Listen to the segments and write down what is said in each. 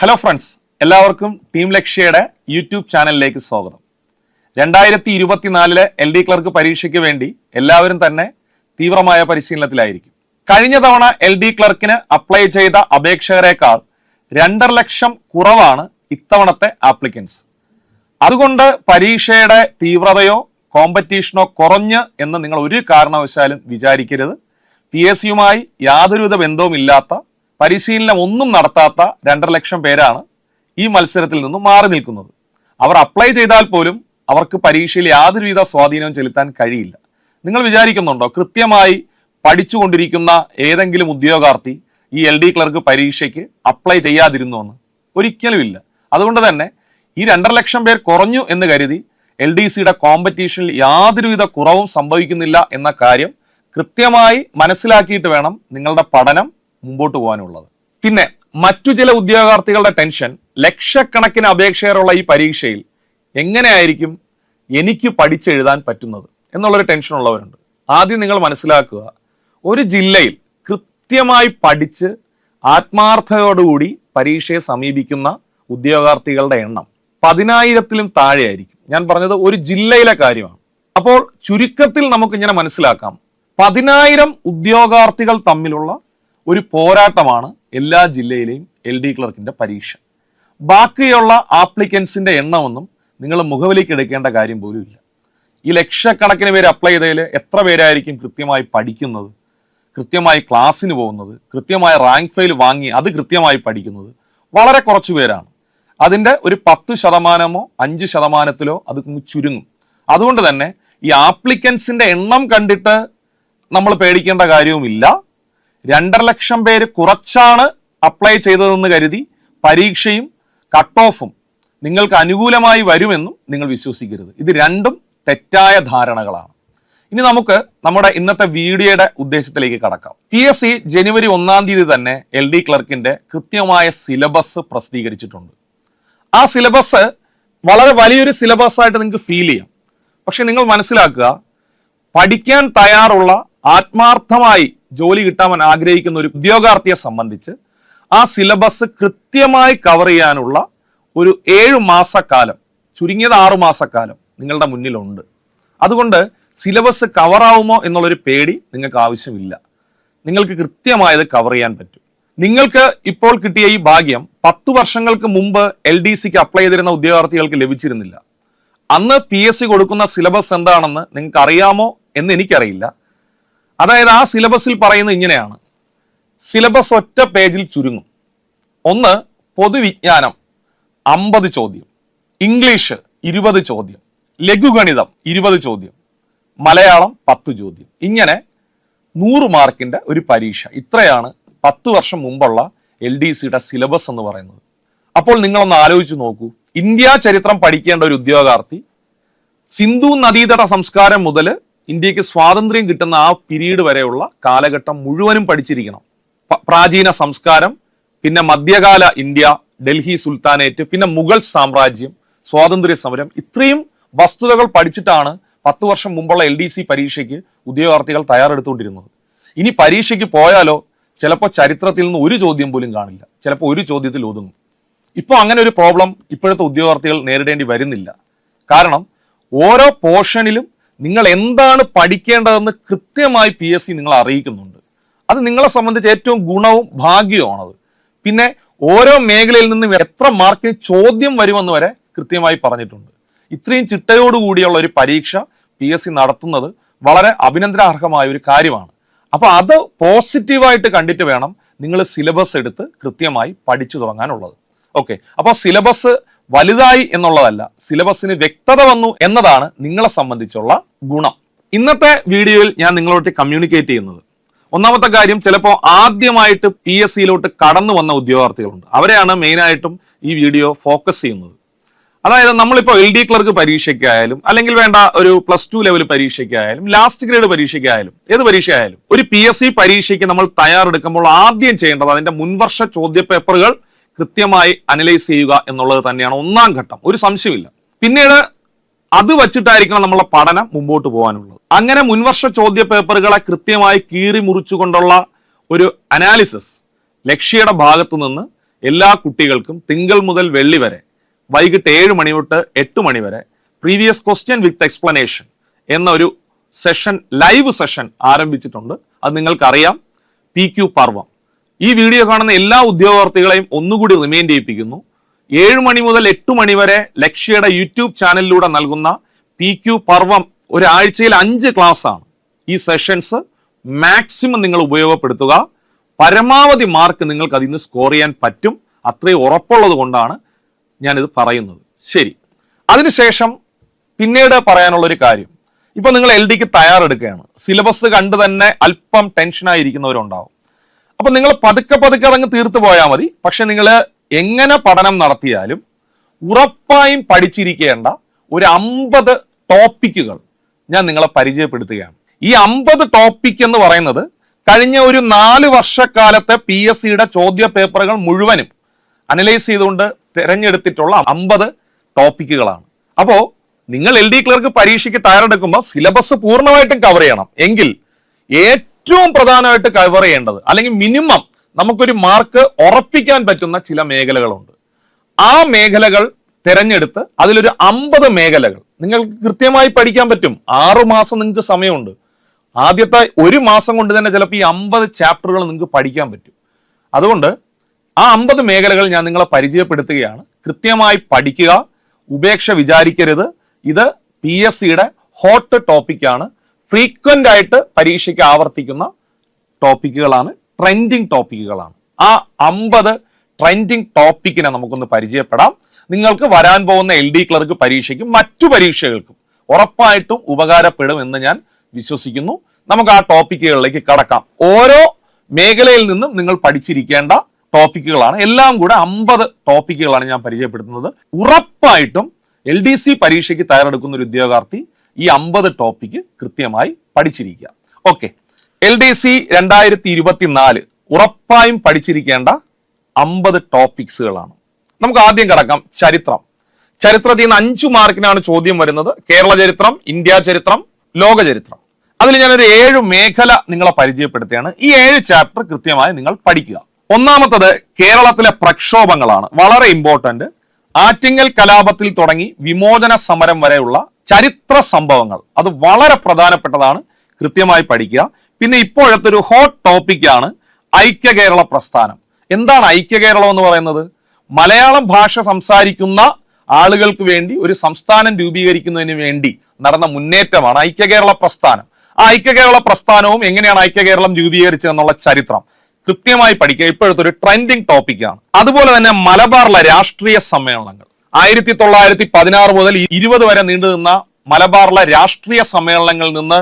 Hello friends, എല്ലാവർക്കും team ലക്ഷ്യയുടെ YouTube ചാനലിലേക്ക് സ്വാഗതം. 2024 LD ക്ലർക്ക് പരീക്ഷയ്ക്ക് വേണ്ടി എല്ലാവരും തന്നെ തീവ്രമായ പരിശീലനത്തിലായിരിക്കും. കഴിഞ്ഞ തവണ LD ക്ലർക്കിന് അപ്ലൈ ചെയ്ത അപേക്ഷകരെക്കാൾ 2.5 ലക്ഷം കുറവാണ് ഇത്തവണത്തെ ആപ്ലിക്കൻസ്. അതുകൊണ്ട് പരീക്ഷയുടെ തീവ്രതയോ കോമ്പറ്റീഷനോ കുറഞ്ഞ് എന്ന് നിങ്ങൾ ഒരു കാരണവശാലും വിചാരിക്കരുത്. PSCയുമായി യാതൊരുവിധ ബന്ധവുമില്ലാത്ത, പരിശീലനം ഒന്നും നടത്താത്ത 2.5 ലക്ഷം പേരാണ് ഈ മത്സരത്തിൽ നിന്നും മാറി നിൽക്കുന്നത്. അവർ അപ്ലൈ ചെയ്താൽ പോലും അവർക്ക് പരീക്ഷയിൽ യാതൊരുവിധ സ്വാധീനവും ചെലുത്താൻ കഴിയില്ല. നിങ്ങൾ വിചാരിക്കുന്നുണ്ടോ കൃത്യമായി പഠിച്ചുകൊണ്ടിരിക്കുന്ന ഏതെങ്കിലും ഉദ്യോഗാർത്ഥി ഈ LD ക്ലർക്ക് പരീക്ഷയ്ക്ക് അപ്ലൈ ചെയ്യാതിരുന്നു എന്ന്? ഒരിക്കലുമില്ല. അതുകൊണ്ട് തന്നെ ഈ 2.5 ലക്ഷം പേർ കുറഞ്ഞു എന്ന് കരുതി LDCയുടെ കോമ്പറ്റീഷനിൽ യാതൊരുവിധ കുറവും സംഭവിക്കുന്നില്ല എന്ന കാര്യം കൃത്യമായി മനസ്സിലാക്കിയിട്ട് വേണം നിങ്ങളുടെ പഠനം മുമ്പോട്ട് പോകാനുള്ളത്. പിന്നെ മറ്റു ചില ഉദ്യോഗാർത്ഥികളുടെ ടെൻഷൻ, ലക്ഷക്കണക്കിന് അപേക്ഷകരുള്ള ഈ പരീക്ഷയിൽ എങ്ങനെയായിരിക്കും എനിക്ക് പഠിച്ചെഴുതാൻ പറ്റുന്നത് എന്നുള്ളൊരു ടെൻഷൻ ഉള്ളവരുണ്ട്. ആദ്യം നിങ്ങൾ മനസ്സിലാക്കുക, ഒരു ജില്ലയിൽ കൃത്യമായി പഠിച്ച് ആത്മാർത്ഥതയോടുകൂടി പരീക്ഷയെ സമീപിക്കുന്ന ഉദ്യോഗാർത്ഥികളുടെ എണ്ണം 10,000-ലും താഴെയായിരിക്കും. ഞാൻ പറഞ്ഞത് ഒരു ജില്ലയിലെ കാര്യമാണ്. അപ്പോൾ ചുരുക്കത്തിൽ നമുക്കിങ്ങനെ മനസ്സിലാക്കാം, 10,000 ഉദ്യോഗാർത്ഥികൾ തമ്മിലുള്ള ഒരു പോരാട്ടമാണ് എല്ലാ ജില്ലയിലെയും LD ക്ലർക്കിന്റെ പരീക്ഷ. ബാക്കിയുള്ള ആപ്ലിക്കൻസിന്റെ എണ്ണമൊന്നും നിങ്ങൾ മുഖവിലേക്ക് എടുക്കേണ്ട കാര്യം പോലും ഇല്ല. ഈ ലക്ഷക്കണക്കിന് പേര് അപ്ലൈ ചെയ്തതിൽ എത്ര പേരായിരിക്കും കൃത്യമായി പഠിക്കുന്നത്, കൃത്യമായി ക്ലാസ്സിന് പോകുന്നത്, കൃത്യമായ റാങ്ക് ഫയൽ വാങ്ങി അത് കൃത്യമായി പഠിക്കുന്നത്? വളരെ കുറച്ചു പേരാണ്. അതിൻ്റെ ഒരു 10%, 5%-ലോ അത് ചുരുങ്ങും. അതുകൊണ്ട് തന്നെ ഈ ആപ്ലിക്കൻസിന്റെ എണ്ണം കണ്ടിട്ട് നമ്മൾ പേടിക്കേണ്ട കാര്യവുമില്ല. 2.5 ലക്ഷം പേര് കുറച്ചാണ് അപ്ലൈ ചെയ്തതെന്ന് കരുതി പരീക്ഷയും കട്ട് ഓഫും നിങ്ങൾക്ക് അനുകൂലമായി വരുമെന്നും നിങ്ങൾ വിശ്വസിക്കരുത്. ഇത് രണ്ടും തെറ്റായ ധാരണകളാണ്. ഇനി നമുക്ക് നമ്മുടെ ഇന്നത്തെ വീഡിയോയുടെ ഉദ്ദേശത്തിലേക്ക് കടക്കാം. PSC ജനുവരി 1-ാം തീയതി തന്നെ LD ക്ലർക്കിന്റെ കൃത്യമായ സിലബസ് പ്രസിദ്ധീകരിച്ചിട്ടുണ്ട്. ആ സിലബസ് വളരെ വലിയൊരു സിലബസ് ആയിട്ട് നിങ്ങൾക്ക് ഫീൽ ചെയ്യാം. പക്ഷെ നിങ്ങൾ മനസ്സിലാക്കുക, പഠിക്കാൻ തയ്യാറുള്ള, ആത്മാർത്ഥമായി ജോലി കിട്ടാൻ ആഗ്രഹിക്കുന്ന ഒരു ഉദ്യോഗാർത്ഥിയെ സംബന്ധിച്ച് ആ സിലബസ് കൃത്യമായി കവർ ചെയ്യാനുള്ള ഒരു 7 മാസക്കാലം, ചുരുങ്ങിയത് 6 മാസക്കാലം നിങ്ങളുടെ മുന്നിലുണ്ട്. അതുകൊണ്ട് സിലബസ് കവറാവുമോ എന്നുള്ളൊരു പേടി നിങ്ങൾക്ക് ആവശ്യമില്ല. നിങ്ങൾക്ക് കൃത്യമായത് കവർ ചെയ്യാൻ പറ്റും. നിങ്ങൾക്ക് ഇപ്പോൾ കിട്ടിയ ഈ ഭാഗ്യം 10 വർഷങ്ങൾക്ക് മുമ്പ് LDCക്ക് അപ്ലൈ ചെയ്തിരുന്ന ഉദ്യോഗാർത്ഥികൾക്ക് ലഭിച്ചിരുന്നില്ല. അന്ന് PSC കൊടുക്കുന്ന സിലബസ് എന്താണെന്ന് നിങ്ങൾക്ക് അറിയാമോ എന്ന് എനിക്കറിയില്ല. അതായത് ആ സിലബസിൽ പറയുന്നത് ഇങ്ങനെയാണ്: സിലബസ് ഒറ്റ പേജിൽ ചുരുങ്ങും. 1, പൊതുവിജ്ഞാനം 50 ചോദ്യം, ഇംഗ്ലീഷ് 20 ചോദ്യം, ലഘുഗണിതം 20 ചോദ്യം, മലയാളം 10 ചോദ്യം. ഇങ്ങനെ 100 മാർക്കിന്റെ ഒരു പരീക്ഷ. ഇത്രയാണ് 10 വർഷം മുമ്പുള്ള LDCയുടെ സിലബസ് എന്ന് പറയുന്നത്. അപ്പോൾ നിങ്ങളൊന്ന് ആലോചിച്ച് നോക്കൂ, ഇന്ത്യ ചരിത്രം പഠിക്കേണ്ട ഒരു ഉദ്യോഗാർത്ഥി സിന്ധു നദീതട സംസ്കാരം മുതൽ ഇന്ത്യക്ക് സ്വാതന്ത്ര്യം കിട്ടുന്ന ആ പീരീഡ് വരെയുള്ള കാലഘട്ടം മുഴുവനും പഠിച്ചിരിക്കണം. പ്രാചീന സംസ്കാരം, പിന്നെ മധ്യകാല ഇന്ത്യ, ഡൽഹി സുൽത്താനേറ്റ്, പിന്നെ മുഗൾ സാമ്രാജ്യം, സ്വാതന്ത്ര്യ സമരം, ഇത്രയും വസ്തുതകൾ പഠിച്ചിട്ടാണ് 10 വർഷം മുമ്പുള്ള LDC പരീക്ഷയ്ക്ക് ഉദ്യോഗാർത്ഥികൾ തയ്യാറെടുത്തുകൊണ്ടിരുന്നത്. ഇനി പരീക്ഷയ്ക്ക് പോയാലോ ചിലപ്പോൾ ചരിത്രത്തിൽ നിന്ന് ഒരു ചോദ്യം പോലും കാണില്ല, ചിലപ്പോൾ ഒരു ചോദ്യത്തിൽ ഒതുങ്ങും. ഇപ്പോൾ അങ്ങനെ ഒരു പ്രോബ്ലം ഇപ്പോഴത്തെ ഉദ്യോഗാർത്ഥികൾ നേരിടേണ്ടി വരുന്നില്ല. കാരണം ഓരോ പോർഷനിലും നിങ്ങൾ എന്താണ് പഠിക്കേണ്ടതെന്ന് കൃത്യമായി PSC നിങ്ങളെ അറിയിക്കുന്നുണ്ട്. അത് നിങ്ങളെ സംബന്ധിച്ച് ഏറ്റവും ഗുണവും ഭാഗ്യവുമാണത്. പിന്നെ ഓരോ മേഖലയിൽ നിന്നും എത്ര മാർക്കിന് ചോദ്യം വരുമെന്ന് വരെ കൃത്യമായി പറഞ്ഞിട്ടുണ്ട്. ഇത്രയും ചിട്ടയോടുകൂടിയുള്ള ഒരു പരീക്ഷ PSC നടത്തുന്നത് വളരെ അഭിനന്ദനാർഹമായ ഒരു കാര്യമാണ്. അപ്പോൾ അത് പോസിറ്റീവായിട്ട് കണ്ടിട്ട് വേണം നിങ്ങൾ സിലബസ് എടുത്ത് കൃത്യമായി പഠിച്ചു തുടങ്ങാനുള്ളത്. ഓക്കെ, അപ്പോൾ സിലബസ് വലുതായി എന്നുള്ളതല്ല, സിലബസിന് വ്യക്തത വന്നു എന്നതാണ് നിങ്ങളെ സംബന്ധിച്ചുള്ള ഗുണം. ഇന്നത്തെ വീഡിയോയിൽ ഞാൻ നിങ്ങളോട്ട് കമ്മ്യൂണിക്കേറ്റ് ചെയ്യുന്നത്, ഒന്നാമത്തെ കാര്യം, ചിലപ്പോൾ ആദ്യമായിട്ട് PSCയിലോട്ട് കടന്നു വന്ന ഉദ്യോഗാർത്ഥികളുണ്ട്. അവരെയാണ് മെയിനായിട്ടും ഈ വീഡിയോ ഫോക്കസ് ചെയ്യുന്നത്. അതായത് നമ്മളിപ്പോൾ LD ക്ലർക്ക് പരീക്ഷയ്ക്കായാലും, അല്ലെങ്കിൽ വേണ്ട ഒരു +2 ലെവൽ പരീക്ഷയ്ക്കായാലും, ലാസ്റ്റ് ഗ്രേഡ് പരീക്ഷയ്ക്കായാലും, ഏത് പരീക്ഷയായാലും, ഒരു PSC പരീക്ഷയ്ക്ക് നമ്മൾ തയ്യാറെടുക്കുമ്പോൾ ആദ്യം ചെയ്യേണ്ടത് അതിന്റെ മുൻവർഷ ചോദ്യപേപ്പറുകൾ കൃത്യമായി അനലൈസ് ചെയ്യുക എന്നുള്ളത് തന്നെയാണ് 1-ാം ഘട്ടം. ഒരു സംശയമില്ല. പിന്നീട് അത് വച്ചിട്ടായിരിക്കണം നമ്മളെ പഠനം മുമ്പോട്ട് പോകാനുള്ളത്. അങ്ങനെ മുൻവർഷ ചോദ്യപേപ്പറുകളെ കൃത്യമായി കീറി മുറിച്ചുകൊണ്ടുള്ള ഒരു അനാലിസിസ് ലക്ഷ്യയുടെ ഭാഗത്തു നിന്ന് എല്ലാ കുട്ടികൾക്കും തിങ്കൾ മുതൽ വെള്ളി വരെ വൈകിട്ട് 7 മണി തൊട്ട് 8 മണി വരെ പ്രീവിയസ് ക്വസ്റ്റ്യൻ വിത്ത് എക്സ്പ്ലനേഷൻ എന്ന ഒരു സെഷൻ, ലൈവ് സെഷൻ ആരംഭിച്ചിട്ടുണ്ട്. അത് നിങ്ങൾക്കറിയാം, PQ പർവം. ഈ വീഡിയോ കാണുന്ന എല്ലാ ഉദ്യോഗാർത്ഥികളെയും ഒന്നുകൂടി റിമൈൻഡ് ചെയ്യിപ്പിക്കുന്നു. 7 മണി മുതൽ 8 മണി വരെ ലക്ഷ്യയുടെ യൂട്യൂബ് ചാനലിലൂടെ നൽകുന്ന PQ പർവം ഒരാഴ്ചയിൽ 5 ക്ലാസ് ആണ്. ഈ സെഷൻസ് മാക്സിമം നിങ്ങൾ ഉപയോഗപ്പെടുത്തുക. പരമാവധി മാർക്ക് നിങ്ങൾക്ക് അതിൽ നിന്ന് സ്കോർ ചെയ്യാൻ പറ്റും. അത്രയും ഉറപ്പുള്ളത് കൊണ്ടാണ് ഞാനിത് പറയുന്നത്. ശരി, അതിനുശേഷം പിന്നീട് പറയാനുള്ള ഒരു കാര്യം, ഇപ്പൊ നിങ്ങൾ LDക്ക് തയ്യാറെടുക്കുകയാണ്. സിലബസ് കണ്ട് തന്നെ അല്പം ടെൻഷനായിരിക്കുന്നവരുണ്ടാവും. അപ്പൊ നിങ്ങൾ പതുക്കെ അതങ്ങ് തീർത്തു പോയാൽ മതി. പക്ഷെ നിങ്ങൾ എങ്ങനെ പഠനം നടത്തിയാലും ഉറപ്പായും പഠിച്ചിരിക്കേണ്ട ഒരു 50 ടോപ്പിക്കുകൾ ഞാൻ നിങ്ങളെ പരിചയപ്പെടുത്തുകയാണ്. ഈ 50 ടോപ്പിക് എന്ന് പറയുന്നത് കഴിഞ്ഞ ഒരു 4 വർഷക്കാലത്തെ PSCയുടെ ചോദ്യ പേപ്പറുകൾ മുഴുവനും അനലൈസ് ചെയ്തുകൊണ്ട് തിരഞ്ഞെടുത്തിട്ടുള്ള 50 ടോപ്പിക്കുകളാണ്. അപ്പോ നിങ്ങൾ LD ക്ലർക്ക് പരീക്ഷയ്ക്ക് തയ്യാറെടുക്കുമ്പോൾ സിലബസ് പൂർണ്ണമായിട്ടും കവർ ചെയ്യണം. എങ്കിൽ ഏറ്റവും പ്രധാനമായിട്ട് കവർ ചെയ്യേണ്ടത്, അല്ലെങ്കിൽ മിനിമം നമുക്കൊരു മാർക്ക് ഉറപ്പിക്കാൻ പറ്റുന്ന ചില മേഖലകളുണ്ട്. ആ മേഖലകൾ തിരഞ്ഞെടുത്ത് അതിലൊരു 50 മേഖലകൾ നിങ്ങൾക്ക് കൃത്യമായി പഠിക്കാൻ പറ്റും. 6 മാസം നിങ്ങൾക്ക് സമയമുണ്ട്. ആദ്യത്തെ 1 മാസം കൊണ്ട് തന്നെ ചിലപ്പോൾ ഈ 50 ചാപ്റ്ററുകൾ നിങ്ങൾക്ക് പഠിക്കാൻ പറ്റും. അതുകൊണ്ട് ആ 50 മേഖലകൾ ഞാൻ നിങ്ങളെ പരിചയപ്പെടുത്തുകയാണ്. കൃത്യമായി പഠിക്കുക, ഉപേക്ഷ വിചാരിക്കരുത്. ഇത് PSCയുടെ ഹോട്ട് ടോപ്പിക്കാണ്. ഫ്രീക്വന്റ് ആയിട്ട് പരീക്ഷയ്ക്ക് ആവർത്തിക്കുന്ന ടോപ്പിക്കുകളാണ്, ട്രെൻഡിങ് ടോപ്പിക്കുകളാണ്. ആ 50 ട്രെൻഡിങ് ടോപ്പിക്കിനെ നമുക്കൊന്ന് പരിചയപ്പെടാം. നിങ്ങൾക്ക് വരാൻ പോകുന്ന LD ക്ലർക്ക് പരീക്ഷയ്ക്കും മറ്റു പരീക്ഷകൾക്കും ഉറപ്പായിട്ടും ഉപകാരപ്പെടും എന്ന് ഞാൻ വിശ്വസിക്കുന്നു. നമുക്ക് ആ ടോപ്പിക്കുകളിലേക്ക് കടക്കാം. ഓരോ മേഖലയിൽ നിന്നും നിങ്ങൾ പഠിച്ചിരിക്കേണ്ട ടോപ്പിക്കുകളാണ്. എല്ലാം കൂടെ 50 ടോപ്പിക്കുകളാണ് ഞാൻ പരിചയപ്പെടുത്തുന്നത്. ഉറപ്പായിട്ടും LDC പരീക്ഷയ്ക്ക് തയ്യാറെടുക്കുന്ന ഒരു ഉദ്യോഗാർത്ഥി ഈ 50 ടോപ്പിക്ക് കൃത്യമായി പഠിച്ചിരിക്കുക. ഓക്കെ, LDC 2024 ഉറപ്പായും പഠിച്ചിരിക്കേണ്ട 50 ടോപ്പിക്സുകളാണ്. നമുക്ക് ആദ്യം കടക്കാം ചരിത്രം. ചരിത്രത്തിൽ നിന്ന് 5 മാർക്കിനാണ് ചോദ്യം വരുന്നത്. കേരള ചരിത്രം, ഇന്ത്യ ചരിത്രം, ലോക ചരിത്രം. അതിൽ ഞാനൊരു 7 മേഖല നിങ്ങളെ പരിചയപ്പെടുത്തുകയാണ്. ഈ 7 ചാപ്റ്റർ കൃത്യമായി നിങ്ങൾ പഠിക്കുക. ഒന്നാമത്തത് കേരളത്തിലെ പ്രക്ഷോഭങ്ങളാണ്. വളരെ ഇമ്പോർട്ടന്റ്. ആറ്റിങ്ങൽ കലാപത്തിൽ തുടങ്ങി വിമോചന സമരം വരെയുള്ള ചരിത്ര സംഭവങ്ങൾ, അത് വളരെ പ്രധാനപ്പെട്ടതാണ്. കൃത്യമായി പഠിക്കുക. പിന്നെ ഇപ്പോഴത്തെ ഒരു ഹോട്ട് ടോപ്പിക്കാണ് ഐക്യ കേരള പ്രസ്ഥാനം. എന്താണ് ഐക്യ കേരളം എന്ന് പറയുന്നത്? മലയാളം ഭാഷ സംസാരിക്കുന്ന ആളുകൾക്ക് വേണ്ടി ഒരു സംസ്ഥാനം രൂപീകരിക്കുന്നതിന് വേണ്ടി നടന്ന മുന്നേറ്റമാണ് ഐക്യ കേരള പ്രസ്ഥാനം. ആ ഐക്യ കേരള പ്രസ്ഥാനവും എങ്ങനെയാണ് ഐക്യ കേരളം രൂപീകരിച്ചതെന്നുള്ള ചരിത്രം കൃത്യമായി പഠിക്കുക. ഇപ്പോഴത്തെ ഒരു ട്രെൻഡിങ് ടോപ്പിക്കാണ്. അതുപോലെ തന്നെ മലബാറിലെ രാഷ്ട്രീയ സമ്മേളനങ്ങൾ, 1916 മുതൽ 20 വരെ നീണ്ടുനിന്ന മലബാറിലെ രാഷ്ട്രീയ സമ്മേളനങ്ങളിൽ നിന്ന്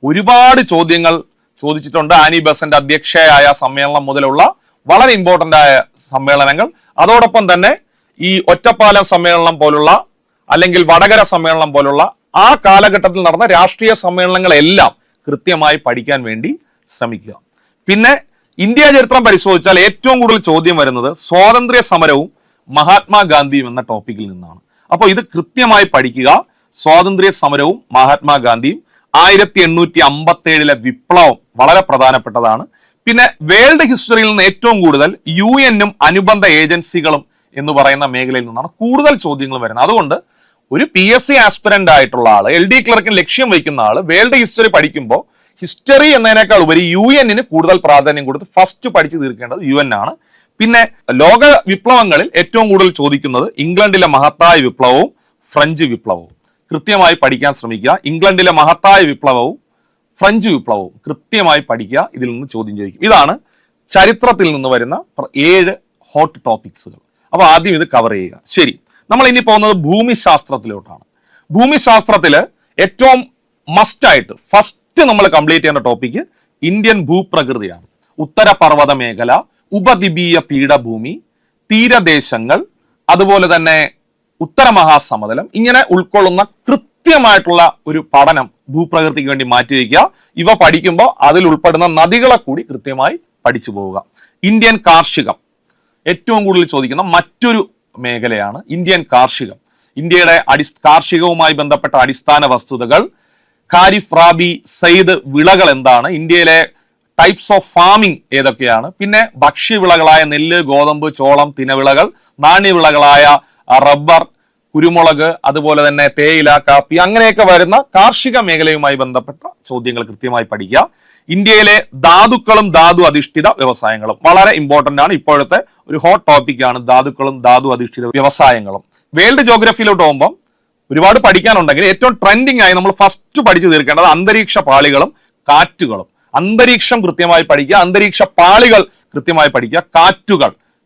ഒരുപാട് ചോദ്യങ്ങൾ ചോദിച്ചിട്ടുണ്ട്. ആനി ബസന്റ് അധ്യക്ഷയായ സമ്മേളനം മുതലുള്ള വളരെ ഇമ്പോർട്ടന്റ് ആയ സമ്മേളനങ്ങൾ. അതോടൊപ്പം തന്നെ ഈ ഒറ്റപ്പാലം സമ്മേളനം പോലുള്ള, അല്ലെങ്കിൽ വടകര സമ്മേളനം പോലുള്ള ആ കാലഘട്ടത്തിൽ നടന്ന രാഷ്ട്രീയ സമ്മേളനങ്ങളെല്ലാം കൃത്യമായി പഠിക്കാൻ വേണ്ടി ശ്രമിക്കുക. പിന്നെ ഇന്ത്യ ചരിത്രം പരിശോധിച്ചാൽ ഏറ്റവും കൂടുതൽ ചോദ്യം വരുന്നത് സ്വാതന്ത്ര്യ സമരവും മഹാത്മാഗാന്ധിയും എന്ന ടോപ്പിക്കിൽ നിന്നാണ്. അപ്പോൾ ഇത് കൃത്യമായി പഠിക്കുക. സ്വാതന്ത്ര്യ സമരവും മഹാത്മാഗാന്ധിയും, 1857 വിപ്ലവം വളരെ പ്രധാനപ്പെട്ടതാണ്. പിന്നെ വേൾഡ് ഹിസ്റ്ററിയിൽ നിന്ന് ഏറ്റവും കൂടുതൽ UN-ഉം അനുബന്ധ ഏജൻസികളും എന്ന് പറയുന്ന മേഖലയിൽ നിന്നാണ് കൂടുതൽ ചോദ്യങ്ങൾ വരുന്നത്. അതുകൊണ്ട് ഒരു PSC ആസ്പിരന്റ് ആയിട്ടുള്ള ആള്, LD ക്ലർക്കിന് ലക്ഷ്യം വയ്ക്കുന്ന ആള് വേൾഡ് ഹിസ്റ്ററി പഠിക്കുമ്പോൾ ഹിസ്റ്ററി എന്നതിനേക്കാൾ ഉപരി UN-ന് കൂടുതൽ പ്രാധാന്യം കൊടുത്ത് ഫസ്റ്റ് പഠിച്ചു തീർക്കേണ്ടത് UN ആണ്. പിന്നെ ലോക വിപ്ലവങ്ങളിൽ ഏറ്റവും കൂടുതൽ ചോദിക്കുന്നത് ഇംഗ്ലണ്ടിലെ മഹത്തായ വിപ്ലവവും ഫ്രഞ്ച് വിപ്ലവവും. കൃത്യമായി പഠിക്കാൻ ശ്രമിക്കുക. ഇംഗ്ലണ്ടിലെ മഹത്തായ വിപ്ലവവും ഫ്രഞ്ച് വിപ്ലവവും കൃത്യമായി പഠിക്കുക. ഇതിൽ നിന്ന് ചോദ്യം ചോദിക്കും. ഇതാണ് ചരിത്രത്തിൽ നിന്ന് വരുന്ന 7 ഹോട്ട് ടോപ്പിക്സുകൾ. അപ്പൊ ആദ്യം ഇത് കവർ ചെയ്യുക. ശരി, നമ്മൾ ഇനി പോകുന്നത് ഭൂമിശാസ്ത്രത്തിലോട്ടാണ്. ഭൂമിശാസ്ത്രത്തില് ഏറ്റവും മസ്റ്റായിട്ട് ഫസ്റ്റ് നമ്മൾ കംപ്ലീറ്റ് ചെയ്യേണ്ട ടോപ്പിക്ക് ഇന്ത്യൻ ഭൂപ്രകൃതിയാണ്. ഉത്തരപർവ്വത മേഖല, ഉപദ്വീപീയ പീഠഭൂമി, തീരദേശങ്ങൾ, അതുപോലെ തന്നെ ഉത്തരമഹാസമതലം, ഇങ്ങനെ ഉൾക്കൊള്ളുന്ന കൃത്യമായിട്ടുള്ള ഒരു പഠനം ഭൂപ്രകൃതിക്ക് വേണ്ടി മാറ്റിവെക്കുക. ഇവ പഠിക്കുമ്പോൾ അതിൽ ഉൾപ്പെടുന്ന നദികളെ കൂടി കൃത്യമായി പഠിച്ചു പോവുക. ഇന്ത്യൻ കാർഷികം ഏറ്റവും കൂടുതൽ ചോദിക്കുന്ന മറ്റൊരു മേഖലയാണ് ഇന്ത്യൻ കാർഷികം. ഇന്ത്യയുടെ കാർഷികവുമായി ബന്ധപ്പെട്ട അടിസ്ഥാന വസ്തുതകൾ, ഖാരിഫ്, റാബി, സയ്ദ് വിളകൾ എന്താണ്, ഇന്ത്യയിലെ ടൈപ്സ് ഓഫ് ഫാമിംഗ് ഏതൊക്കെയാണ്, പിന്നെ ഭക്ഷ്യവിളകളായ നെല്ല്, ഗോതമ്പ്, ചോളം, തിനവിളകൾ, നാണ്യവിളകളായ റബ്ബർ, കുരുമുളക്, അതുപോലെ തന്നെ തേയില, കാപ്പി, അങ്ങനെയൊക്കെ വരുന്ന കാർഷിക മേഖലയുമായി ബന്ധപ്പെട്ട ചോദ്യങ്ങൾ കൃത്യമായി പഠിക്കുക. ഇന്ത്യയിലെ ധാതുക്കളും ധാതു അധിഷ്ഠിത വ്യവസായങ്ങളും വളരെ ഇമ്പോർട്ടന്റ് ആണ്. ഇപ്പോഴത്തെ ഒരു ഹോട്ട് ടോപ്പിക്കാണ് ധാതുക്കളും ധാതു അധിഷ്ഠിത വ്യവസായങ്ങളും. വേൾഡ് ജോഗ്രഫിയിലോട്ട് പോകുമ്പോൾ ഒരുപാട് പഠിക്കാനുണ്ടെങ്കിൽ ഏറ്റവും ട്രെൻഡിങ് ആയി നമ്മൾ ഫസ്റ്റ് പഠിച്ചു തീർക്കേണ്ടത് അന്തരീക്ഷ പാളികളും കാറ്റുകളും. അന്തരീക്ഷം കൃത്യമായി പഠിക്കുക, അന്തരീക്ഷ പാളികൾ കൃത്യമായി പഠിക്കുക,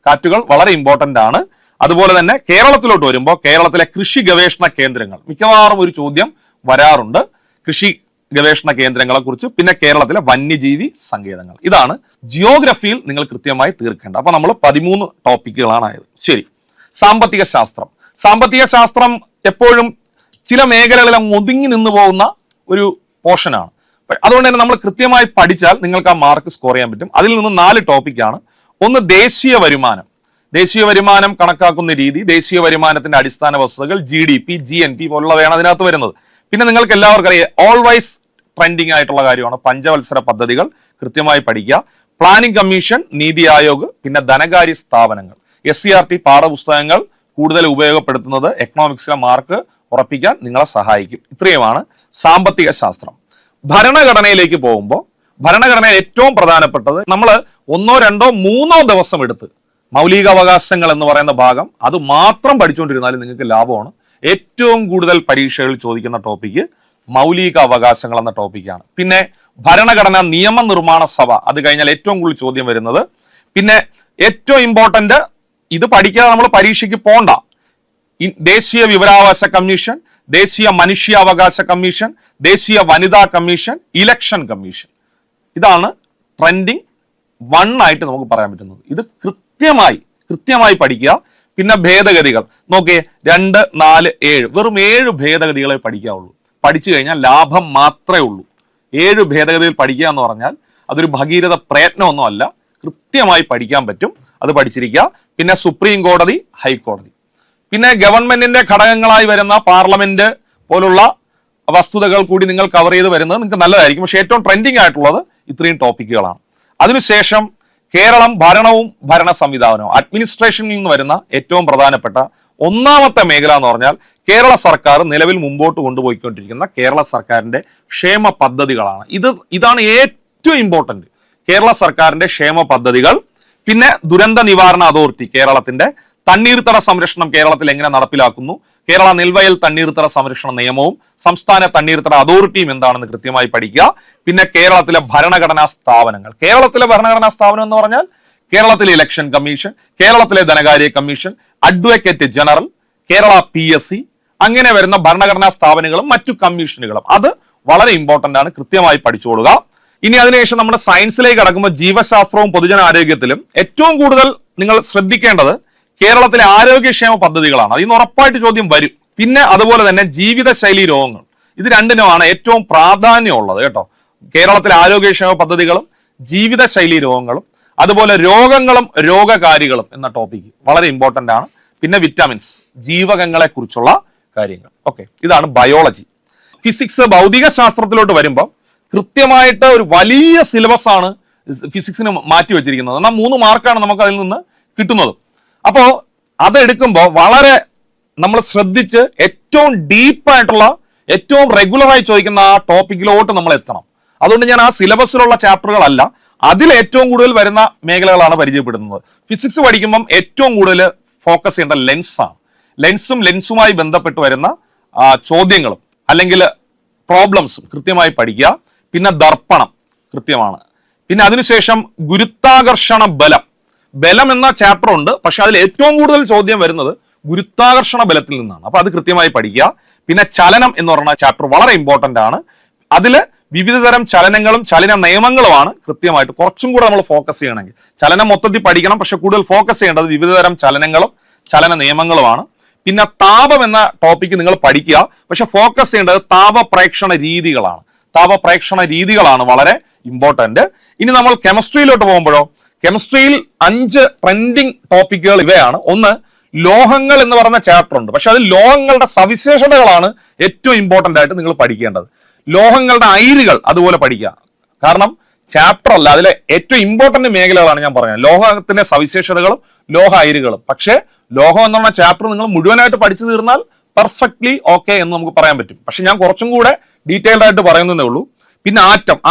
കാറ്റുകൾ വളരെ ഇമ്പോർട്ടന്റ് ആണ്. അതുപോലെ തന്നെ കേരളത്തിലോട്ട് വരുമ്പോൾ കേരളത്തിലെ കൃഷി ഗവേഷണ കേന്ദ്രങ്ങൾ മിക്കവാറും ഒരു ചോദ്യം വരാറുണ്ട്, കൃഷി ഗവേഷണ കേന്ദ്രങ്ങളെ കുറിച്ച്. പിന്നെ കേരളത്തിലെ വന്യജീവി സങ്കേതങ്ങൾ. ഇതാണ് ജിയോഗ്രഫിയിൽ നിങ്ങൾ കൃത്യമായി തീർക്കേണ്ടത്. അപ്പൊ നമ്മൾ 13 ടോപ്പിക്കുകളാണ് ആയത്. ശരി, സാമ്പത്തിക ശാസ്ത്രം എപ്പോഴും ചില മേഖലകളിൽ ഒതുങ്ങി നിന്ന് പോകുന്ന ഒരു പോർഷനാണ്. അതുകൊണ്ട് തന്നെ നമ്മൾ കൃത്യമായി പഠിച്ചാൽ നിങ്ങൾക്ക് ആ മാർക്ക് സ്കോർ ചെയ്യാൻ പറ്റും. അതിൽ നിന്ന് 4 ടോപ്പിക്കാണ്. ഒന്ന് ദേശീയ വരുമാനം കണക്കാക്കുന്ന രീതി, ദേശീയ വരുമാനത്തിന്റെ അടിസ്ഥാന വസ്തുതകൾ, GDP, GNP പോലുള്ളവയാണ് അതിനകത്ത് വരുന്നത്. പിന്നെ നിങ്ങൾക്ക് എല്ലാവർക്കും അറിയാം ഓൾവൈസ് ട്രെൻഡിങ് ആയിട്ടുള്ള കാര്യമാണ് പഞ്ചവത്സര പദ്ധതികൾ, കൃത്യമായി പഠിക്കുക. പ്ലാനിംഗ് കമ്മീഷൻ, നീതി ആയോഗ്, പിന്നെ ധനകാര്യ സ്ഥാപനങ്ങൾ, SCERT പാഠപുസ്തകങ്ങൾ കൂടുതൽ ഉപയോഗപ്പെടുത്തുന്നത് എക്കണോമിക്സിലെ മാർക്ക് ഉറപ്പിക്കാൻ നിങ്ങളെ സഹായിക്കും. ഇത്രയുമാണ് സാമ്പത്തിക ശാസ്ത്രം. ഭരണഘടനയിലേക്ക് പോകുമ്പോൾ ഭരണഘടനയിൽ ഏറ്റവും പ്രധാനപ്പെട്ടത് നമ്മൾ 1, 2, 3 ദിവസം എടുത്ത് മൗലികാവകാശങ്ങൾ എന്ന് പറയുന്ന ഭാഗം അത് മാത്രം പഠിച്ചുകൊണ്ടിരുന്നാലും നിങ്ങൾക്ക് ലാഭമാണ്. ഏറ്റവും കൂടുതൽ പരീക്ഷകളിൽ ചോദിക്കുന്ന ടോപ്പിക്ക് മൗലിക അവകാശങ്ങൾ എന്ന ടോപ്പിക്കാണ്. പിന്നെ ഭരണഘടനാ നിയമനിർമ്മാണ സഭ, അത് കഴിഞ്ഞാൽ ഏറ്റവും കൂടുതൽ ചോദ്യം വരുന്നത്. പിന്നെ ഏറ്റവും ഇമ്പോർട്ടന്റ്, ഇത് പഠിക്കാതെ നമ്മൾ പരീക്ഷയ്ക്ക് പോണ്ട, ദേശീയ വിവരാവകാശ കമ്മീഷൻ, ദേശീയ മനുഷ്യാവകാശ കമ്മീഷൻ, ദേശീയ വനിതാ കമ്മീഷൻ, ഇലക്ഷൻ കമ്മീഷൻ. ഇതാണ് ട്രെൻഡിങ് 1 ആയിട്ട് നമുക്ക് പറയാൻ പറ്റുന്നത്. ഇത് കൃത്യമായി പഠിക്കുക. പിന്നെ ഭേദഗതികൾ നോക്കിയേ, 2, 4, 7 വെറും 7 ഭേദഗതികളെ പഠിക്കാവുള്ളൂ. പഠിച്ചു കഴിഞ്ഞാൽ ലാഭം മാത്രമേ ഉള്ളൂ. 7 ഭേദഗതികൾ പഠിക്കുക എന്ന് പറഞ്ഞാൽ അതൊരു ഭഗീരഥ പ്രയത്നമൊന്നും അല്ല, കൃത്യമായി പഠിക്കാൻ പറ്റും. അത് പഠിച്ചിരിക്കുക. പിന്നെ സുപ്രീം കോടതി, ഹൈക്കോടതി, പിന്നെ ഗവൺമെന്റിന്റെ ഘടകങ്ങളായി വരുന്ന പാർലമെന്റ് പോലുള്ള വസ്തുതകൾ കൂടി നിങ്ങൾ കവർ ചെയ്ത് വരുന്നത് നിങ്ങൾക്ക് നല്ലതായിരിക്കും. പക്ഷെ ഏറ്റവും ട്രെൻഡിങ് ആയിട്ടുള്ളത് ഇത്രയും ടോപ്പിക്കുകളാണ്. അതിനുശേഷം കേരളം, ഭരണവും ഭരണ സംവിധാനവും, അഡ്മിനിസ്ട്രേഷനിൽ നിന്ന് വരുന്ന ഏറ്റവും പ്രധാനപ്പെട്ട 1ാമത്തെ മേഖല എന്ന് പറഞ്ഞാൽ കേരള സർക്കാർ നിലവിൽ മുമ്പോട്ട് കൊണ്ടുപോയിക്കൊണ്ടിരിക്കുന്ന കേരള സർക്കാരിന്റെ ക്ഷേമ പദ്ധതികളാണ്. ഇതാണ് ഏറ്റവും ഇമ്പോർട്ടന്റ്, കേരള സർക്കാരിന്റെ ക്ഷേമ പദ്ധതികൾ. പിന്നെ ദുരന്ത നിവാരണ അതോറിറ്റി, കേരളത്തിന്റെ തണ്ണീർത്തട സംരക്ഷണം കേരളത്തിൽ എങ്ങനെ നടപ്പിലാക്കുന്നു, കേരള നെൽവയൽ തണ്ണീർത്തട സംരക്ഷണ നിയമവും സംസ്ഥാന തണ്ണീർത്തട അതോറിറ്റിയും എന്താണെന്ന് കൃത്യമായി പഠിക്കുക. പിന്നെ കേരളത്തിലെ ഭരണഘടനാ സ്ഥാപനങ്ങൾ, കേരളത്തിലെ ഭരണഘടനാ സ്ഥാപനം എന്ന് പറഞ്ഞാൽ കേരളത്തിലെ ഇലക്ഷൻ കമ്മീഷൻ, കേരളത്തിലെ ധനകാര്യ commission, advocate general, Kerala PSC, അങ്ങനെ വരുന്ന ഭരണഘടനാ സ്ഥാപനങ്ങളും മറ്റു കമ്മീഷനുകളും. അത് വളരെ ഇമ്പോർട്ടന്റ് ആണ്, കൃത്യമായി പഠിച്ചുകൊള്ളുക. ഇനി അതിനുശേഷം നമ്മുടെ സയൻസിലേക്ക് കടക്കുമ്പോൾ ജീവശാസ്ത്രവും പൊതുജനാരോഗ്യത്തിലും ഏറ്റവും കൂടുതൽ നിങ്ങൾ ശ്രദ്ധിക്കേണ്ടത് കേരളത്തിലെ ആരോഗ്യക്ഷേമ പദ്ധതികളാണ്. അതിൽ നിന്ന് ഉറപ്പായിട്ട് ചോദ്യം വരും. പിന്നെ അതുപോലെ തന്നെ ജീവിതശൈലി രോഗങ്ങൾ, ഇത് രണ്ടിനുമാണ് ഏറ്റവും പ്രാധാന്യമുള്ളത് കേട്ടോ. കേരളത്തിലെ ആരോഗ്യക്ഷേമ പദ്ധതികളും ജീവിതശൈലി രോഗങ്ങളും, അതുപോലെ രോഗങ്ങളും രോഗകാരികളും എന്ന ടോപ്പിക്ക് വളരെ ഇമ്പോർട്ടന്റ് ആണ്. പിന്നെ വിറ്റാമിൻസ്, ജീവകങ്ങളെ കുറിച്ചുള്ള കാര്യങ്ങൾ. ഓക്കെ, ഇതാണ് ബയോളജി. ഫിസിക്സ്, ഭൗതിക ശാസ്ത്രത്തിലോട്ട് വരുമ്പോൾ കൃത്യമായിട്ട് ഒരു വലിയ സിലബസ് ആണ് ഫിസിക്സിന് മാറ്റി വെച്ചിരിക്കുന്നത്. എന്നാൽ 3 മാർക്കാണ് നമുക്ക് അതിൽ നിന്ന് കിട്ടുന്നത്. അപ്പോ അതെടുക്കുമ്പോൾ വളരെ നമ്മൾ ശ്രദ്ധിച്ച് ഏറ്റവും ഡീപ്പായിട്ടുള്ള, ഏറ്റവും റെഗുലറായി ചോദിക്കുന്ന ആ ടോപ്പിക്കിലോട്ട് നമ്മൾ എത്തണം. അതുകൊണ്ട് ഞാൻ ആ സിലബസിലുള്ള ചാപ്റ്ററുകളല്ല, അതിൽ ഏറ്റവും കൂടുതൽ വരുന്ന മേഖലകളാണ് പരിചയപ്പെടുന്നത്. ഫിസിക്സ് പഠിക്കുമ്പം ഏറ്റവും കൂടുതൽ ഫോക്കസ് ചെയ്യേണ്ട ലെൻസാണ്. ലെൻസുമായി ബന്ധപ്പെട്ട് വരുന്ന ചോദ്യങ്ങളും അല്ലെങ്കിൽ പ്രോബ്ലംസും കൃത്യമായി പഠിക്കുക. പിന്നെ ദർപ്പണം കൃത്യമാണ്. പിന്നെ അതിനുശേഷം ഗുരുത്വാകർഷണ ബലം എന്ന ചാപ്റ്റർ ഉണ്ട്, പക്ഷെ അതിൽ ഏറ്റവും കൂടുതൽ ചോദ്യം വരുന്നത് ഗുരുത്വാകർഷണ ബലത്തിൽ നിന്നാണ്. അപ്പൊ അത് കൃത്യമായി പഠിക്കുക. പിന്നെ ചലനം എന്ന് പറയുന്ന ചാപ്റ്റർ വളരെ ഇമ്പോർട്ടന്റ് ആണ്. അതില് വിവിധതരം ചലനങ്ങളും ചലന നിയമങ്ങളുമാണ് കൃത്യമായിട്ട് കുറച്ചും കൂടെ നമ്മൾ ഫോക്കസ് ചെയ്യണമെങ്കിൽ. ചലനം മൊത്തത്തിൽ പഠിക്കണം, പക്ഷെ കൂടുതൽ ഫോക്കസ് ചെയ്യേണ്ടത് വിവിധതരം ചലനങ്ങളും ചലന നിയമങ്ങളുമാണ്. പിന്നെ താപം എന്ന ടോപ്പിക്ക് നിങ്ങൾ പഠിക്കുക, പക്ഷെ ഫോക്കസ് ചെയ്യേണ്ടത് താപപ്രേക്ഷണ രീതികളാണ് വളരെ ഇമ്പോർട്ടന്റ്. ഇനി നമ്മൾ കെമിസ്ട്രിയിലോട്ട് പോകുമ്പോഴോ, കെമിസ്ട്രിയിൽ 5 ട്രെൻഡിങ് ടോപ്പിക്കുകൾ ഇവയാണ്. ഒന്ന്, ലോഹങ്ങൾ എന്ന് പറയുന്ന ചാപ്റ്റർ ഉണ്ട്, പക്ഷെ അത് ലോഹങ്ങളുടെ സവിശേഷതകളാണ് ഏറ്റവും ഇമ്പോർട്ടന്റ് ആയിട്ട് നിങ്ങൾ പഠിക്കേണ്ടത്. ലോഹങ്ങളുടെ അയിരുകൾ അതുപോലെ പഠിക്കുക. കാരണം ചാപ്റ്റർ അല്ല, അതിലെ ഏറ്റവും ഇമ്പോർട്ടന്റ് മേഖലകളാണ് ഞാൻ പറഞ്ഞത്. ലോഹത്തിന്റെ സവിശേഷതകളും ലോഹ അയിരുകളും. പക്ഷേ ലോഹം എന്ന് പറഞ്ഞ ചാപ്റ്റർ നിങ്ങൾ മുഴുവനായിട്ട് പഠിച്ചു തീർന്നാൽ പെർഫെക്റ്റ്ലി ഓക്കെ എന്ന് നമുക്ക് പറയാൻ പറ്റും. പക്ഷെ ഞാൻ കുറച്ചും കൂടെ ഡീറ്റെയിൽഡ് ആയിട്ട് പറയുന്നതേ ഉള്ളൂ. പിന്നെ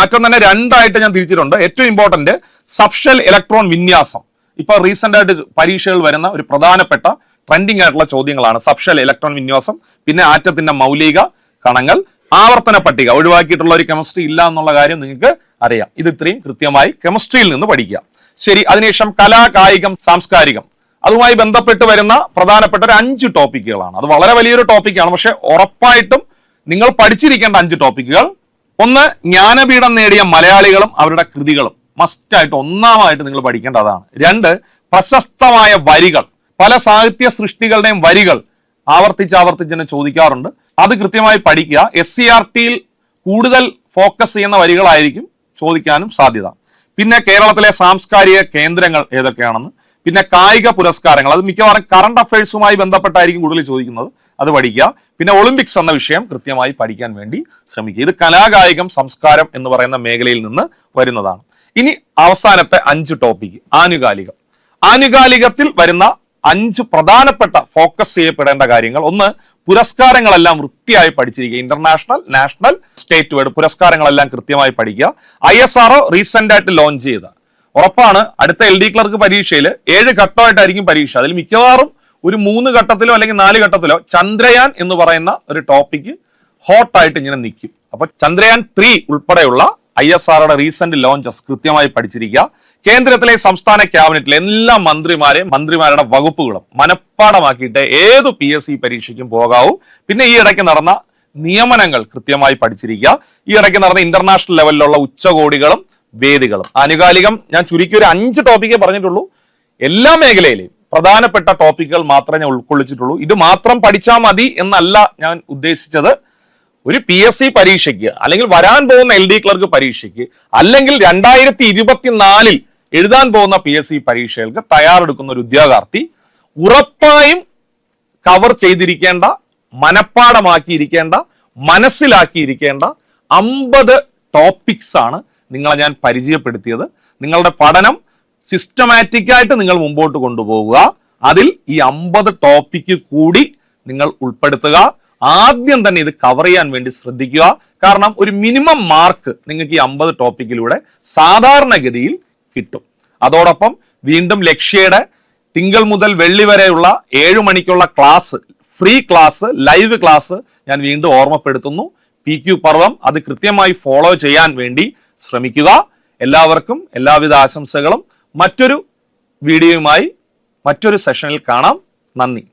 ആറ്റം തന്നെ രണ്ടായിട്ട് ഞാൻ തിരിച്ചിട്ടുണ്ട്. ഏറ്റവും ഇമ്പോർട്ടന്റ് സബ്ഷെൽ ഇലക്ട്രോൺ വിന്യാസം. ഇപ്പൊ റീസെന്റ് ആയിട്ട് പരീക്ഷകൾ വരുന്ന ഒരു പ്രധാനപ്പെട്ട ട്രെൻഡിങ് ആയിട്ടുള്ള ചോദ്യങ്ങളാണ് സബ്ഷെൽ ഇലക്ട്രോൺ വിന്യാസം, പിന്നെ ആറ്റത്തിന്റെ മൗലിക കണങ്ങൾ, ആവർത്തന പട്ടിക. ഒഴിവാക്കിയിട്ടുള്ള ഒരു കെമിസ്ട്രി ഇല്ല എന്നുള്ള കാര്യം നിങ്ങൾക്ക് അറിയാം. ഇത് ഇത്രയും കൃത്യമായി കെമിസ്ട്രിയിൽ നിന്ന് പഠിക്കുക. ശരി, അതിനുശേഷം കലാ, കായികം, സാംസ്കാരികം, അതുമായി ബന്ധപ്പെട്ട് വരുന്ന പ്രധാനപ്പെട്ട ഒരു 5 ടോപ്പിക്കുകളാണ്. അത് വളരെ വലിയൊരു ടോപ്പിക്കാണ്, പക്ഷെ ഉറപ്പായിട്ടും നിങ്ങൾ പഠിച്ചിരിക്കേണ്ട 5 ടോപ്പിക്കുകൾ. ഒന്ന്, ജ്ഞാനപീഠം നേടിയ മലയാളികളും അവരുടെ കൃതികളും. മസ്റ്റായിട്ട് ഒന്നാമതായിട്ട് നിങ്ങൾ പഠിക്കേണ്ടതാണ്. 2, പ്രശസ്തമായ വരികൾ. പല സാഹിത്യ സൃഷ്ടികളുടെയും വരികൾ ആവർത്തിച്ച് തന്നെ ചോദിക്കാറുണ്ട്. അത് കൃത്യമായി പഠിക്കുക. SCRTയിൽ കൂടുതൽ ഫോക്കസ് ചെയ്യുന്ന വരികളായിരിക്കും ചോദിക്കാനും സാധ്യത. പിന്നെ കേരളത്തിലെ സാംസ്കാരിക കേന്ദ്രങ്ങൾ ഏതൊക്കെയാണെന്ന്, പിന്നെ കായിക പുരസ്കാരങ്ങൾ, അത് മിക്കവാറും കറണ്ട് അഫയേഴ്സുമായി ബന്ധപ്പെട്ടായിരിക്കും കൂടുതൽ ചോദിക്കുന്നത്, അത് പഠിക്കുക. പിന്നെ ഒളിമ്പിക്സ് എന്ന വിഷയം കൃത്യമായി പഠിക്കാൻ വേണ്ടി ശ്രമിക്കുക. ഇത് കലാകായികം, സംസ്കാരം എന്ന് പറയുന്ന മേഖലയിൽ നിന്ന് വരുന്നതാണ്. ഇനി അവസാനത്തെ 5 ടോപ്പിക്, ആനുകാലികം. ആനുകാലികത്തിൽ വരുന്ന 5 പ്രധാനപ്പെട്ട ഫോക്കസ് ചെയ്യപ്പെടേണ്ട കാര്യങ്ങൾ. ഒന്ന്, പുരസ്കാരങ്ങളെല്ലാം വൃത്തിയായി പഠിച്ചിരിക്കുക. ഇന്റർനാഷണൽ, നാഷണൽ, സ്റ്റേറ്റ് വൈഡ് പുരസ്കാരങ്ങളെല്ലാം കൃത്യമായി പഠിക്കുക. ISRO റീസെന്റ് ആയിട്ട് ലോഞ്ച് ചെയ്ത, ഉറപ്പാണ് അടുത്ത LD ക്ലർക്ക് പരീക്ഷയിൽ 7 ഘട്ടമായിട്ടായിരിക്കും പരീക്ഷ. അതിൽ മിക്കവാറും ഒരു 3 ഘട്ടത്തിലോ അല്ലെങ്കിൽ 4 ഘട്ടത്തിലോ ചന്ദ്രയാൻ എന്ന് പറയുന്ന ഒരു ടോപ്പിക്ക് ഹോട്ടായിട്ട് ഇങ്ങനെ നിൽക്കും. അപ്പൊ ചന്ദ്രയാൻ 3 ഉൾപ്പെടെയുള്ള ISROയുടെ റീസെന്റ് ലോഞ്ചസ് കൃത്യമായി പഠിച്ചിരിക്കുക. കേന്ദ്രത്തിലെ സംസ്ഥാന ക്യാബിനറ്റിലെ എല്ലാ മന്ത്രിമാരുടെ വകുപ്പുകളും മനഃപ്പാടമാക്കിയിട്ട് ഏത് PSC പരീക്ഷയ്ക്കും പോകാവൂ. പിന്നെ ഈ ഇടയ്ക്ക് നടന്ന നിയമനങ്ങൾ കൃത്യമായി പഠിച്ചിരിക്കുക. ഈ ഇടയ്ക്ക് നടന്ന ഇന്റർനാഷണൽ ലെവലിലുള്ള ഉച്ചകോടികളും വേദികളും. ആനുകാലികം ഞാൻ ചുരുക്കി ഒരു 5 ടോപ്പിക്കേ പറഞ്ഞിട്ടുള്ളൂ. എല്ലാ മേഖലയിലെയും പ്രധാനപ്പെട്ട ടോപ്പിക്കുകൾ മാത്രമേ ഞാൻ ഉൾക്കൊള്ളിച്ചിട്ടുള്ളൂ. ഇത് മാത്രം പഠിച്ചാൽ മതി എന്നല്ല ഞാൻ ഉദ്ദേശിച്ചത്. ഒരു PSC പരീക്ഷയ്ക്ക്, അല്ലെങ്കിൽ വരാൻ പോകുന്ന LD ക്ലർക്ക് പരീക്ഷയ്ക്ക്, അല്ലെങ്കിൽ 2024 എഴുതാൻ പോകുന്ന PSC പരീക്ഷകൾക്ക് തയ്യാറെടുക്കുന്ന ഒരു ഉദ്യോഗാർത്ഥി ഉറപ്പായും കവർ ചെയ്തിരിക്കേണ്ട, മനഃപ്പാടമാക്കിയിരിക്കേണ്ട, മനസ്സിലാക്കിയിരിക്കേണ്ട 50 ടോപ്പിക്സ് ആണ് നിങ്ങളെ ഞാൻ പരിചയപ്പെടുത്തിയത്. നിങ്ങളുടെ പഠനം സിസ്റ്റമാറ്റിക് ആയിട്ട് നിങ്ങൾ മുമ്പോട്ട് കൊണ്ടുപോകുക. അതിൽ ഈ 50 ടോപ്പിക്ക് കൂടി നിങ്ങൾ ഉൾപ്പെടുത്തുക. ആദ്യം തന്നെ ഇത് കവർ ചെയ്യാൻ വേണ്ടി ശ്രദ്ധിക്കുക. കാരണം ഒരു മിനിമം മാർക്ക് നിങ്ങൾക്ക് ഈ 50 ടോപ്പിക്കിലൂടെ സാധാരണഗതിയിൽ കിട്ടും. അതോടൊപ്പം വീണ്ടും ലക്ഷ്യയുടെ തിങ്കൾ മുതൽ വെള്ളി വരെയുള്ള 7 മണിക്കുള്ള class, free class, live class ഞാൻ വീണ്ടും ഓർമ്മപ്പെടുത്തുന്നു. PQ പർവം അത് കൃത്യമായി ഫോളോ ചെയ്യാൻ വേണ്ടി ശ്രമിക്കുക. എല്ലാവർക്കും എല്ലാവിധ ആശംസകളും. മറ്റൊരു വീഡിയോയുമായി മറ്റൊരു സെഷനിൽ കാണാം. നന്ദി.